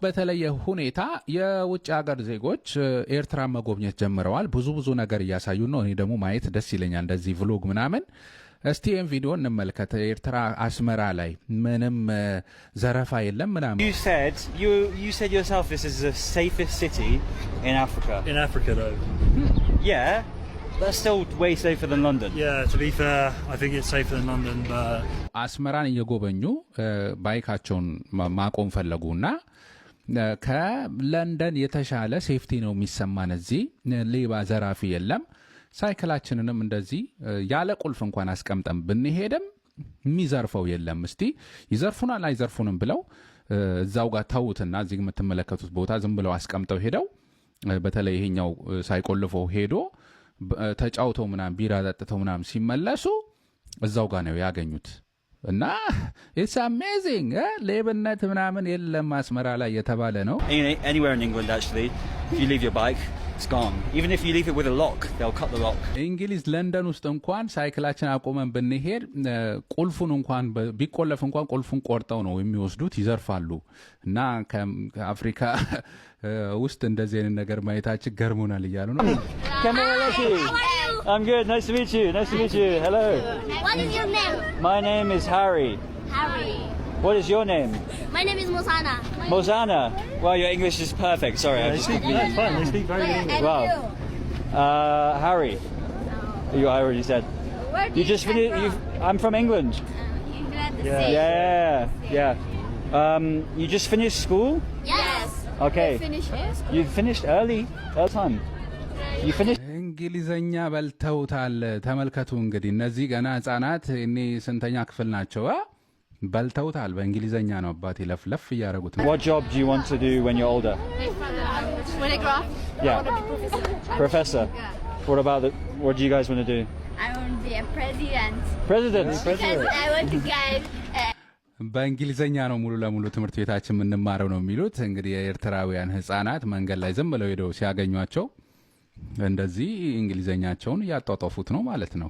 በተለየ ሁኔታ የውጭ ሀገር ዜጎች ኤርትራ መጎብኘት ጀምረዋል። ብዙ ነገር እያሳዩ ነው። እኔ ደግሞ ማየት ደስ ይለኛል እንደዚህ vlog ምናምን። እስቲ ይሄን ቪዲዮ እንመልከት። ኤርትራ አስመራ ላይ ምንም ዘረፋ የለም ምናምን። You said yourself this is the safest city in Africa. In Africa though. Yeah. That's still way safer than London. Yeah, to be fair, I think it's safer than London, but አስመራን እየጎበኙ ባይካቸውን ማቆም ፈለጉና ከለንደን የተሻለ ሴፍቲ ነው የሚሰማን እዚህ ሌባ ዘራፊ የለም። ሳይክላችንንም እንደዚህ ያለ ቁልፍ እንኳን አስቀምጠን ብንሄድም የሚዘርፈው የለም። እስቲ ይዘርፉናል አይዘርፉንም ብለው እዛው ጋር ተውትና እዚህ የምትመለከቱት ቦታ ዝም ብለው አስቀምጠው ሄደው በተለይ ይሄኛው ሳይቆልፈው ሄዶ ተጫውተው ምናም ቢራ ጠጥተው ምናም ሲመለሱ እዛው ጋር ነው ያገኙት። እና it's amazing ሌብነት ምናምን የለም አስመራ ላይ የተባለ ነው። Anywhere in England actually, if you leave your bike, it's gone. Even if you leave it with a lock, they'll cut the lock. እንግሊዝ ለንደን ውስጥ እንኳን ሳይክላችን አቆመን ብንሄድ ቁልፉን እንኳን ቢቆለፍ እንኳን ቁልፉን ቆርጠው ነው የሚወስዱት፣ ይዘርፋሉ። እና ከአፍሪካ ውስጥ እንደዚህ አይነት ነገር ማየታችን ገርሞናል እያሉ ነው። I'm good. Nice to meet you. Nice to meet you. Hello. What is your name? My name is Harry. Harry. What is your name? My name is Mosana. Mosana. Well, your English is perfect. Sorry, I just it's fine. They speak very good English. Wow. Harry. You already said. Where do You just finished. I'm from England. England. Yeah. You just finished school? Yes. Okay. You finished early. Early time. You finished. እንግሊዘኛ በልተውታል። ተመልከቱ እንግዲህ እነዚህ ገና ህፃናት እኔ ስንተኛ ክፍል ናቸው? በልተውታል። በእንግሊዘኛ ነው አባቴ ለፍለፍ ያረጉት። What job do you want to do when you're older? When I grow up, Yeah. I want to be professor. Professor. What about what do you guys want to do? I want to be a president. President. Because I want to get. በእንግሊዘኛ ነው ሙሉ ለሙሉ ትምህርት ቤታችን የምንማረው ነው የሚሉት። እንግዲህ የኤርትራውያን ህፃናት መንገድ ላይ ዝም ብለው ሄደው ሲያገኟቸው እንደዚህ እንግሊዘኛቸውን ያጣጣፉት ነው ማለት ነው።